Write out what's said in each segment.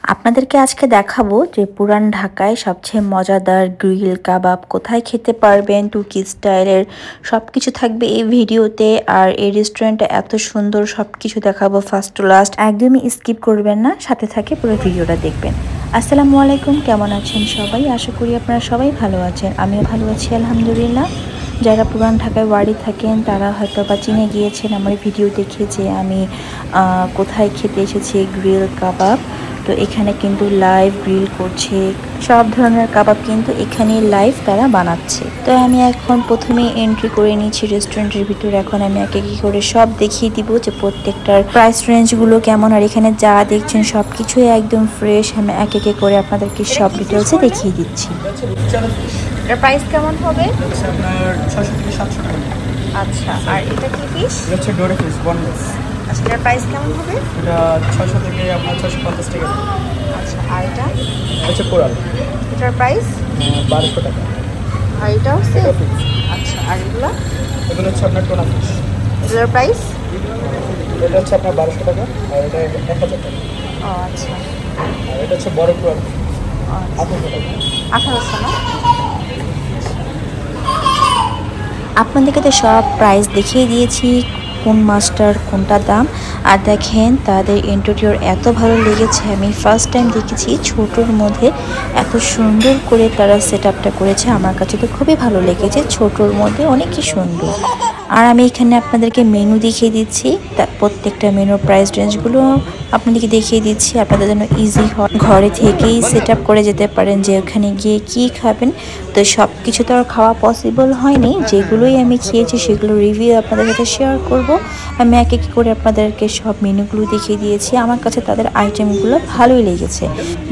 আপনাদেরকে আজকে দেখাবো যে পুরান ঢাকায় সবচেয়ে মজাদার গ্রিল কাবাব কোথায় খেতে পারবেন তুর্কি স্টাইলের সবকিছু থাকবে এই ভিডিওতে। আর এই রেস্টুরেন্টটা এত সুন্দর, সবকিছু দেখাবো ফার্স্ট টু লাস্ট, একদমই স্কিপ করবেন না, সাথে থাকে পুরো ভিডিওটা দেখবেন। আসসালামু আলাইকুম, কেমন আছেন সবাই? আশা করি আপনারা সবাই ভালো আছেন, আমিও ভালো আছি আলহামদুলিল্লাহ। যারা পুরান ঢাকায় বাড়ি থাকেন তারা হয়তো বা চিনে গিয়েছেন আমার ভিডিও দেখে যে আমি কোথায় খেতে এসেছি গ্রিল কাবাব। তো এখানে কিন্তু লাইভ গ্রিল করছে, সব ধরনের কাবাব কিন্তু এখানে লাইভ তারা বানাচ্ছে। তো আমি এখন প্রথমে এন্ট্রি করে নিয়েছি রেস্টুরেন্টের ভিতরে। এখন আমি একে কি করে সব দেখিয়ে দিব যে প্রত্যেকটার প্রাইস রেঞ্জগুলো কেমন। আর এখানে যা দেখছেন সব কিছুই একদম ফ্রেশ। আমি একে একে করে আপনাদেরকে সব ডিটেলসে দেখিয়ে দিচ্ছি। এর প্রাইস কেমন হবে? আপনার 600 থেকে 700 টাকা। আচ্ছা, আর এটা কি ফিশ? এটা হচ্ছে ডোরে ফিশ বোনলেস। আচ্ছা, এটার প্রাইস কেমন হবে? এটা 600 থেকে আপনার 650 টাকা। আচ্ছা, আর এটা হচ্ছে কোরাল, এটার প্রাইস 1200 টাকা। আর এটাও সেম? ফিশ। আচ্ছা, আর এগুলো হচ্ছে আপনার টোনা ফিশ। এগুলোর প্রাইস? এটা হচ্ছে আপনার 1200 টাকা, আর এটা 1000 টাকা। ও আচ্ছা, আর এটা হচ্ছে বড় কোরাল, 1800 টাকা। 1800 না? আপনাদেরকে তো সব প্রাইস দেখিয়ে দিয়েছি, কোন মাছটার কোনটা দাম। আর দেখেন তাদের ইন্টেরিয়র এত ভালো লেগেছে। আমি ফার্স্ট টাইম দেখেছি ছোটোর মধ্যে এত সুন্দর করে তারা সেট আপটা করেছে। আমার কাছে তো খুবই ভালো লেগেছে, ছোটোর মধ্যে অনেকই সুন্দর। আর আমি এখানে আপনাদেরকে মেনু দেখিয়ে দিচ্ছি, তার প্রত্যেকটা মেনুর প্রাইস রেঞ্জগুলো আপনাদেরকে দেখিয়ে দিচ্ছি। আপনাদের জন্য ইজি হয়, ঘরে থেকেই সেট আপ করে যেতে পারেন যে ওখানে গিয়ে কী খাবেন। তো সব কিছু তো আর খাওয়া পসিবল হয়নি, যেগুলোই আমি খেয়েছি সেগুলো রিভিউ আপনাদের সাথে শেয়ার করব। আমি এক এক করে আপনাদেরকে সব মেনুগুলো দেখিয়ে দিয়েছি। আমার কাছে তাদের আইটেমগুলো ভালোই লেগেছে।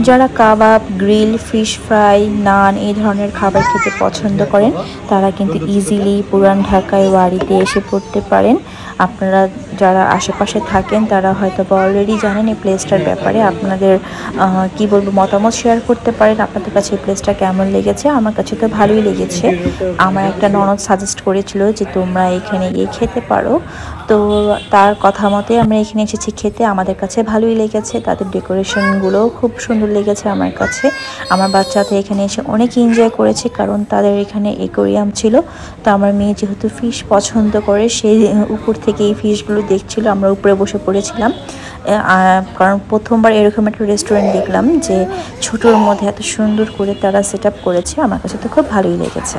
যারা কাবাব, গ্রিল, ফিশ ফ্রাই, নান এই ধরনের খাবার খেতে পছন্দ করেন তারা কিন্তু ইজিলি পুরান ঢাকায় বাড়িতে এসে পড়তে পারেন। আপনারা যারা আশেপাশে থাকেন তারা হয়তো বা অলরেডি জানেন এই প্লেসটার ব্যাপারে। আপনাদের কি বলবো মতামত শেয়ার করতে পারেন, আপনাদের কাছে এই প্লেসটা কেমন লেগেছে। আমার কাছে তো ভালোই লেগেছে। আমার একটা ননদ সাজেস্ট করেছিল যে তোমরা এখানে গিয়ে খেতে পারো, তো তার কথা মতে আমরা এখানে এসেছি খেতে। আমাদের কাছে ভালোই লেগেছে, তাদের ডেকোরেশনগুলোও খুব সুন্দর লেগেছে আমার কাছে। আমার বাচ্চাতে এখানে এসে অনেক এনজয় করেছে, কারণ তাদের এখানে অ্যাকোয়ারিয়াম ছিল। তো আমার মেয়ে যেহেতু ফিশ পছন্দ করে, সেই উপর থেকে এই ফিশগুলো দেখছিল। আমরা উপরে বসে পড়েছিলাম, কারণ প্রথমবার এরকম একটা রেস্টুরেন্ট দেখলাম যে ছোটোর মধ্যে এত সুন্দর করে তারা সেট আপ করেছে। আমার কাছে তো খুব ভালোই লেগেছে।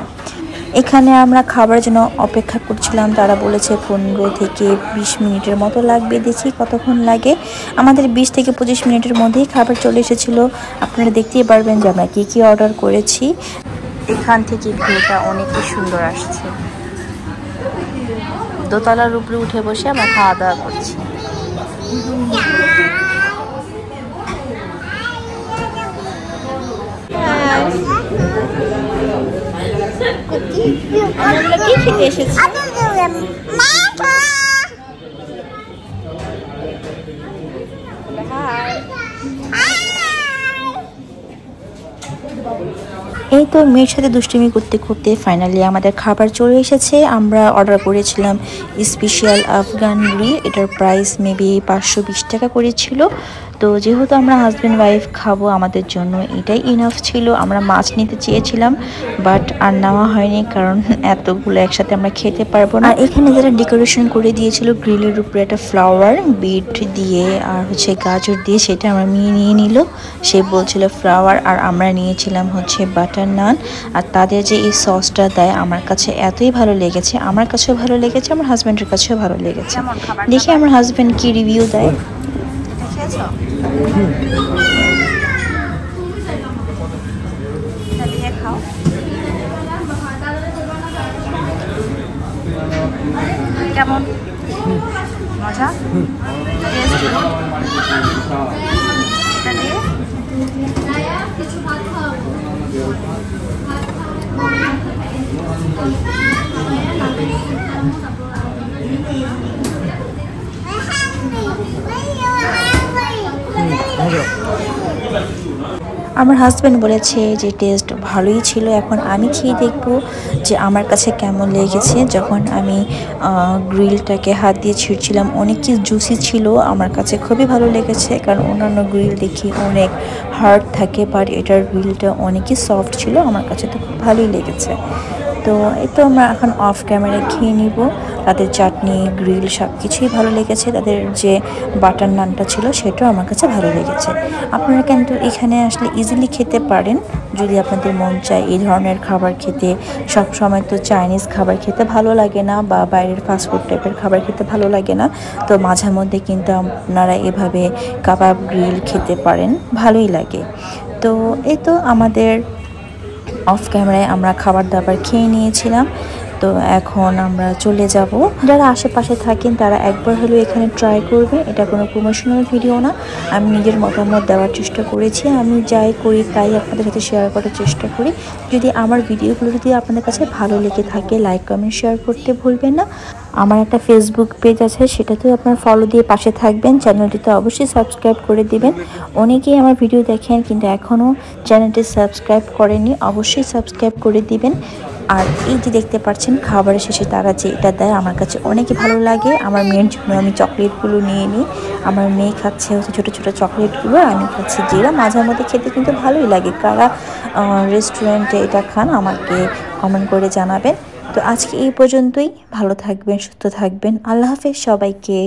এখানে আমরা খাবারের জন্য অপেক্ষা করছিলাম, তারা বলেছে 15 থেকে 20 মিনিটের মতো লাগবে। দেখি কতক্ষণ লাগে। আমাদের 20 থেকে 25 মিনিটের মধ্যেই খাবার চলে এসেছিল। আপনারা দেখতেই পারবেন যে আমরা কী কী অর্ডার করেছি। এখান থেকে ভিউটা অনেকই সুন্দর আসছে। দোতলার উপরে উঠে বসে আমরা খাওয়া দাওয়া করছি। আমরা কি খেতে এসেছি? এই তো মেয়ের সাথে দুষ্টুমি করতে করতে ফাইনালি আমাদের খাবার চলে এসেছে। আমরা অর্ডার করেছিলাম স্পেশাল আফগান গ্রিল। এটার প্রাইস মেবি 520 টাকা করেছিল। তো যেহেতু আমরা হাজব্যান্ড ওয়াইফ খাবো, আমাদের জন্য এটাই ইনাফ ছিল। আমরা মাছ নিতে চেয়েছিলাম, বাট আর নেওয়া হয়নি, কারণ এতগুলো একসাথে আমরা খেতে পারবো না। আর এখানে যারা ডেকোরেশন করে দিয়েছিল গ্রিলের উপরে একটা ফ্লাওয়ার, বিট দিয়ে আর হচ্ছে গাজর দিয়ে, সেটা আমার মেয়ে নিয়ে নিল। সে বলছিল ফ্লাওয়ার, আর আমরা নিয়েছিলাম হচ্ছে বাটার নান। আর তাদের যে এই সসটা দেয় আমার কাছে এতই ভালো লেগেছে, আমার কাছেও ভালো লেগেছে, আমার হাজব্যান্ডের কাছেও ভালো লেগেছে। দেখি আমার হাজব্যান্ড কি রিভিউ দেয়। কেমন মজা? আমার হাজব্যান্ড বলেছে যে টেস্ট ভালোই ছিল। এখন আমি খেয়ে দেখব যে আমার কাছে কেমন লেগেছে। যখন আমি গ্রিলটাকে হাত দিয়ে ছিঁড়ছিলাম অনেকই জুসি ছিল, আমার কাছে খুবই ভালো লেগেছে। কারণ অন্যান্য গ্রিল দেখি অনেক হার্ড থাকে, বাট এটার গ্রিলটা অনেকই সফট ছিল, আমার কাছে তো খুব ভালোই লেগেছে। তো এই তো আমরা এখন অফ ক্যামেরায় খেয়ে নিব। তাদের চাটনি, গ্রিল সব কিছুই ভালো লেগেছে। তাদের যে বাটার নানটা ছিল সেটাও আমার কাছে ভালো লেগেছে। আপনারা কিন্তু এখানে আসলে ইজিলি খেতে পারেন যদি আপনাদের মন চায় এই ধরনের খাবার খেতে। সব সময় তো চাইনিজ খাবার খেতে ভালো লাগে না, বা বাইরের ফাস্টফুড টাইপের খাবার খেতে ভালো লাগে না। তো মাঝে মধ্যে কিন্তু আপনারা এভাবে কাবাব, গ্রিল খেতে পারেন, ভালোই লাগে। তো এই তো আমাদের অফ ক্যামেরায় আমরা খাবার দাবার খেয়ে নিয়েছিলাম। তো এখন আমরা চলে যাব। যারা আশেপাশে থাকেন তারা একবার হলেও এখানে ট্রাই করবে। এটা কোনো প্রমোশনাল ভিডিও না, আমি নিজের মতামত দেওয়ার চেষ্টা করেছি। আমি যাই করি তাই আপনাদের সাথে শেয়ার করার চেষ্টা করি। যদি আমার ভিডিওগুলো যদি আপনাদের কাছে ভালো লেগে থাকে, লাইক, কমেন্ট, শেয়ার করতে ভুলবেন না। আমার একটা ফেসবুক পেজ আছে, সেটাতেও আপনার ফলো দিয়ে পাশে থাকবেন। চ্যানেলটিতে অবশ্যই সাবস্ক্রাইব করে দিবেন। অনেকেই আমার ভিডিও দেখেন কিন্তু এখনও চ্যানেলটি সাবস্ক্রাইব করেনি, অবশ্যই সাবস্ক্রাইব করে দিবেন। আর এই যে দেখতে পাচ্ছেন খাবারের শেষে তারা যে এটা দেয় আমার কাছে অনেকই ভালো লাগে। আমার মেয়ের জন্য আমি চকলেটগুলো নিয়ে নিই। আমার মেয়ে খাচ্ছে হচ্ছে ছোটো ছোটো চকলেটগুলো, আমি খাচ্ছি জিরা। মাঝে মধ্যে খেতে কিন্তু ভালোই লাগে। কারা রেস্টুরেন্টে এটা খান আমাকে কমেন্ট করে জানাবেন। তো আজকে এই পর্যন্তই। ভালো থাকবেন, সুস্থ থাকবেন। আল্লাহ হাফেজ সবাইকে।